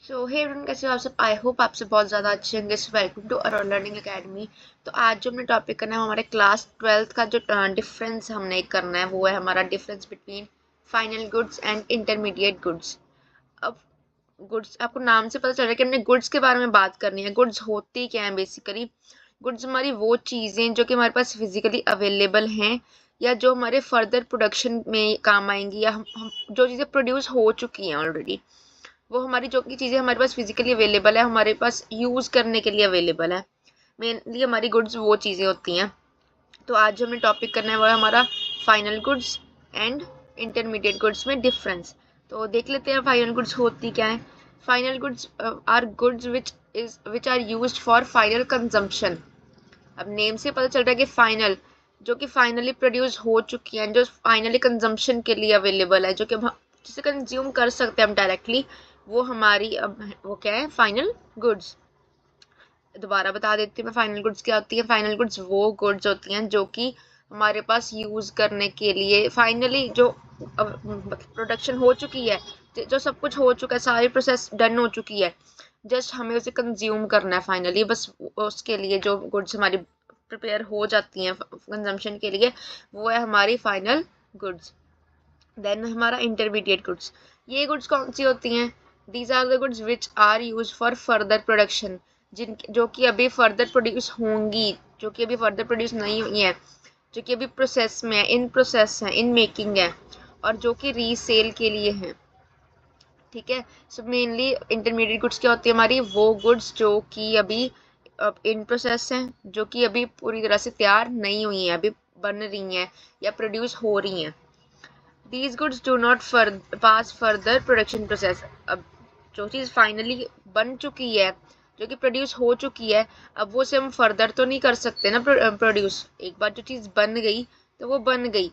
सो hey everyone, कैसे हो आप सब। आई होप आप सब बहुत ज़्यादा अच्छे होंगे। So welcome to our learning academy. तो आज जो हमने टॉपिक करना है हमारे क्लास 12th का जो डिफरेंस हमने करना है वो है हमारा difference between final goods and intermediate goods. अब गुड्स आपको नाम से पता चल रहा है कि हमने गुड्स के बारे में बात करनी है। गुड्स होती क्या है बेसिकली? गुड्स हमारी वो चीज़ें जो कि हमारे पास फिजिकली अवेलेबल हैं या जो हमारे फर्दर प्रोडक्शन में काम आएंगी, या हम जो चीज़ें प्रोड्यूस हो चुकी हैं ऑलरेडी, वो हमारी जो की चीज़ें हमारे पास फिजिकली अवेलेबल है, हमारे पास यूज़ करने के लिए अवेलेबल है। मेनली हमारी गुड्स वो चीज़ें होती हैं। तो आज जो हमें टॉपिक करना है वो है हमारा final goods and intermediate goods में डिफरेंस। तो देख लेते हैं फाइनल गुड्स होती क्या है। Final goods are goods which are used for final consumption. अब नेम से पता चल रहा है कि फाइनल जो कि फाइनली प्रोड्यूस हो चुकी है, जो फाइनली कंजम्पशन के लिए अवेलेबल है, जो कि हम जिसे कंज्यूम कर सकते हैं हम डायरेक्टली, वो हमारी अब वो क्या है, फाइनल गुड्स। दोबारा बता देती हूँ मैं, फाइनल गुड्स क्या होती है। फाइनल गुड्स वो गुड्स होती हैं जो कि हमारे पास यूज़ करने के लिए फाइनली जो प्रोडक्शन हो चुकी है, जो सब कुछ हो चुका है, सारी प्रोसेस डन हो चुकी है, जस्ट हमें उसे कंज्यूम करना है फाइनली। बस उसके लिए जो गुड्स हमारी प्रिपेयर हो जाती हैं कंजम्पशन के लिए, वो है हमारी फाइनल गुड्स। देन हमारा इंटरमीडिएट गुड्स। ये गुड्स कौन सी होती हैं? These are the goods which are use for further production, जो कि अभी फर्दर प्रोड्यूस होंगी, जो कि अभी फर्दर प्रोड्यूस नहीं हुई है, जो कि अभी प्रोसेस में है, इन प्रोसेस है, इन मेकिंग है, और जो कि रीसेल के लिए है। ठीक है। सो मेनली इंटरमीडिएट गुड्स क्या होती है हमारी? वो गुड्स जो कि अभी इन प्रोसेस हैं, जो कि अभी पूरी तरह से तैयार नहीं हुई हैं, अभी बन रही हैं या प्रोड्यूस हो रही हैं। These goods do not pass further production process। अब जो चीज़ फाइनली बन चुकी है, जो कि प्रोड्यूस हो चुकी है, अब वो से हम फर्दर तो नहीं कर सकते ना प्रोड्यूस। एक बार जो चीज़ बन गई तो वो बन गई।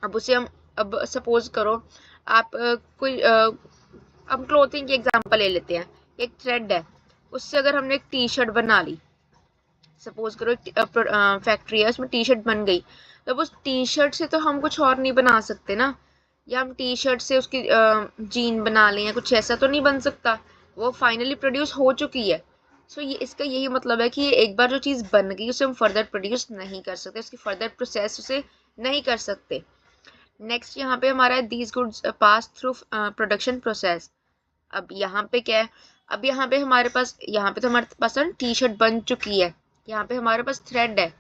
अब उसे हम, अब सपोज करो आप कोई हम क्लोथिंग की एग्जांपल ले लेते हैं। एक थ्रेड है, उससे अगर हमने एक टी शर्ट बना ली, सपोज करो फैक्ट्री है, उसमें टी शर्ट बन गई, तो उस टी शर्ट से तो हम कुछ और नहीं बना सकते ना, या हम टी शर्ट से उसकी जीन बना लें या कुछ ऐसा तो नहीं बन सकता। वो फाइनली प्रोड्यूस हो चुकी है। सो ये इसका यही मतलब है कि एक बार जो चीज़ बन गई उसे हम फर्दर प्रोड्यूस नहीं कर सकते, उसकी फर्दर प्रोसेस उसे नहीं कर सकते। नेक्स्ट यहाँ पे हमारा है these goods pass through production process. अब यहाँ पे क्या है? अब यहाँ पे हमारे पास, यहाँ पे तो हमारे पास टी शर्ट बन चुकी है, यहाँ पे हमारे पास थ्रेड है।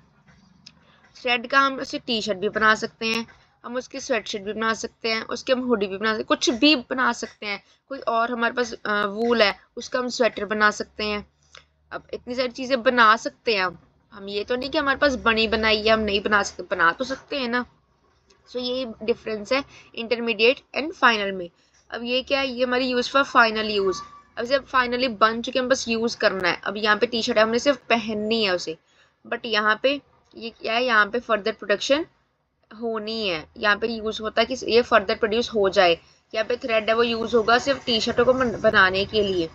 थ्रेड का हम उसे टी शर्ट भी बना सकते हैं, हम उसकी स्वेटशर्ट भी बना सकते हैं, उसके हम हुडी भी बना सकते हैं, कुछ भी बना सकते हैं। कोई और हमारे पास वूल है, उसका हम स्वेटर बना सकते हैं। अब इतनी सारी चीज़ें बना सकते हैं। हम ये तो नहीं कि हमारे पास बनी बनाई है हम नहीं बना सकते, बना तो सकते हैं ना। सो ये डिफरेंस है इंटरमीडिएट एंड फाइनल में। अब ये क्या है? ये हमारी यूज़ फॉर फाइनल यूज़। अब जब फाइनली बन चुके हम, बस यूज़ करना है। अब यहाँ पे टी शर्ट है, हमने सिर्फ पहननी है उसे, बट यहाँ पे ये क्या है? यहाँ पे फर्दर प्रोडक्शन होनी है, यहाँ पे यूज़ होता है कि ये फर्दर प्रोड्यूस हो जाए। यहाँ पे थ्रेड है, वो यूज़ होगा सिर्फ टी शर्टों को बनाने के लिए।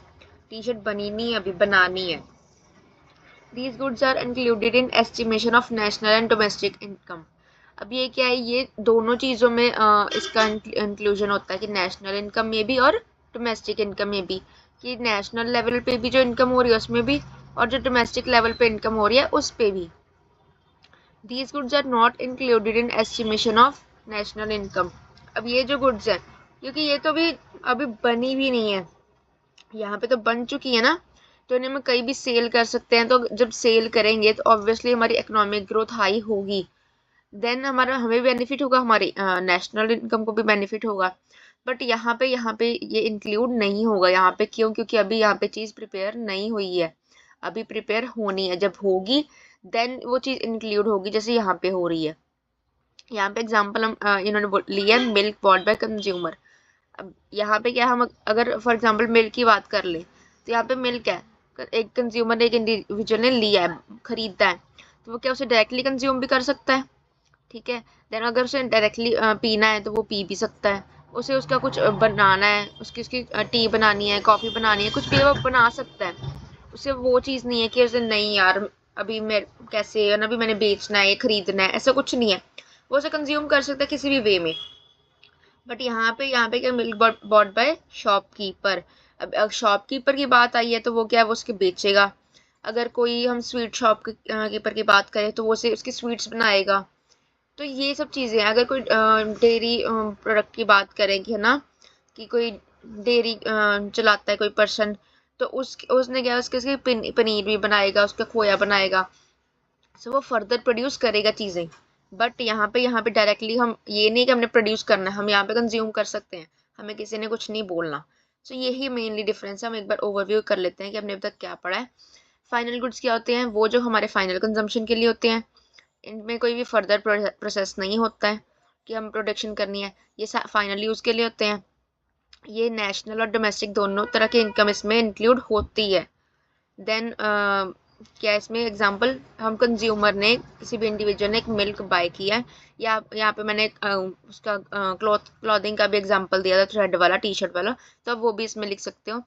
टी शर्ट बनी नहीं है, अभी बनानी है। These goods are included in estimation of national and domestic income। अब ये क्या है? ये दोनों चीज़ों में इसका इंक्लूजन होता है कि नेशनल इनकम में भी और डोमेस्टिक इनकम में भी, कि नेशनल लेवल पे भी जो इनकम हो रही है उसमें भी, और जो डोमेस्टिक लेवल पे इनकम हो रही है उस पे भी। These goods are not included in estimation of national income। अब ये जो गुड्स है, क्योंकि ये तो अभी बनी भी नहीं है, यहाँ पे तो बन चुकी है ना, तो इन्हें हम कहीं भी सेल कर सकते हैं। तो जब सेल करेंगे तो ऑब्वियसली हमारी इकोनॉमिक ग्रोथ हाई होगी, देन हमें बेनिफिट होगा, हमारी नेशनल इनकम को भी बेनिफिट होगा। बट यहाँ पे ये इंक्लूड नहीं होगा। यहाँ पे क्यों? क्योंकि अभी यहाँ पे चीज़ प्रिपेयर नहीं हुई है, अभी प्रिपेयर होनी है। जब होगी देन वो चीज़ इंक्लूड होगी, जैसे यहाँ पे हो रही है। यहाँ पे एग्जाम्पल हम इन्होंने लिया मिल्क बॉट बाय कंज्यूमर। अब यहाँ पे क्या, हम अगर फॉर एग्जांपल मिल्क की बात कर ले, तो यहाँ पे मिल्क है, एक कंज्यूमर ने, एक इंडिविजुअल ने लिया है, खरीदा है, तो वो क्या उसे डायरेक्टली कंज्यूम भी कर सकता है। ठीक है। देन अगर उसे डायरेक्टली पीना है तो वो पी भी सकता है। उसे उसका कुछ बनाना है, उसकी टी बनानी है, कॉफ़ी बनानी है, कुछ भी वो बना सकता है। उसे वो चीज़ नहीं है कि उसे नहीं यार अभी मैं कैसे, अभी मैंने बेचना है, ये खरीदना है, ऐसा कुछ नहीं है। वो उसे कंज्यूम कर सकता है किसी भी वे में। बट यहाँ पे क्या, मिल्क बॉट बाय शॉपकीपर। अब शॉपकीपर की बात आई है तो वो क्या है, वो उसके बेचेगा। अगर कोई हम स्वीट शॉप कीपर की बात करें तो वो से उसकी स्वीट्स बनाएगा। तो ये सब चीज़ें हैं। अगर कोई डेयरी प्रोडक्ट की बात करें कि है ना, कि कोई डेयरी चलाता है कोई पर्सन, तो उसने क्या, उसके पनीर भी बनाएगा, उसका खोया बनाएगा। सो वो फर्दर प्रोड्यूस करेगा चीज़ें। बट यहाँ पे डायरेक्टली हम ये नहीं कि हमने प्रोड्यूस करना है, हम यहाँ पे कंज्यूम कर सकते हैं, हमें किसी ने कुछ नहीं बोलना। सो यही मेनली डिफरेंस है। हम एक बार ओवरव्यू कर लेते हैं कि हमने अभी तक क्या पढ़ा है। फाइनल गुड्स क्या होते हैं, वो जो हमारे फाइनल कंजम्पशन के लिए होते हैं। इनमें कोई भी फर्दर प्रोसेस नहीं होता है कि हम प्रोडक्शन करनी है, ये फाइनल यूज़ के लिए होते हैं। ये नेशनल और डोमेस्टिक दोनों तरह की इनकम इसमें इंक्लूड होती है। देन क्या इसमें एग्जांपल, हम कंज्यूमर ने, किसी भी इंडिविजुअल ने एक मिल्क बाय किया है, या यहाँ पे मैंने उसका क्लॉथिंग का भी एग्जांपल दिया था, थ्रेड वाला, टी शर्ट वाला, तो अब वो भी इसमें लिख सकते हो।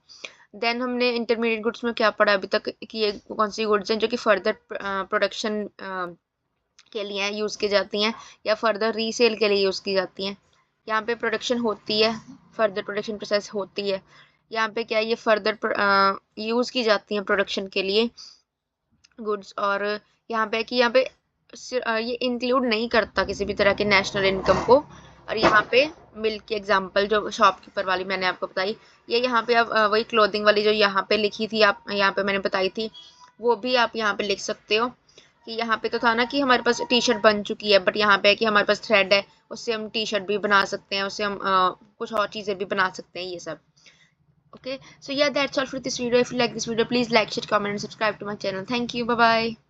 देन हमने इंटरमीडिएट गुड्स में क्या पढ़ा अभी तक कि ये कौन सी गुड्स हैं जो कि फर्दर प्रोडक्शन के लिए यूज़ की जाती हैं या फर्दर रीसेल के लिए यूज़ की जाती हैं। यहाँ पे प्रोडक्शन होती है, फर्दर प्रोडक्शन प्रोसेस होती है। यहाँ पे क्या है, ये फर्दर यूज़ की जाती हैं प्रोडक्शन के लिए गुड्स। और यहाँ पे कि यहाँ पे ये इंक्लूड नहीं करता किसी भी तरह के नेशनल इनकम को। और यहाँ पे मिल्क की एग्जांपल जो शॉपकीपर वाली मैंने आपको बताई, ये यहाँ पे अब वही क्लोथिंग वाली जो यहाँ पे लिखी थी, आप यहाँ पे मैंने बताई थी, वो भी आप यहाँ पे लिख सकते हो। कि यहाँ पे तो था ना कि हमारे पास टी शर्ट बन चुकी है, बट यहाँ पे है कि हमारे पास थ्रेड है, उससे हम टी शर्ट भी बना सकते हैं, उससे हम कुछ और चीज़ें भी बना सकते हैं, ये सब। Okay, so yeah, that's all for this video. If you like this video, please like, share, comment and subscribe to my channel. Thank you. Bye bye.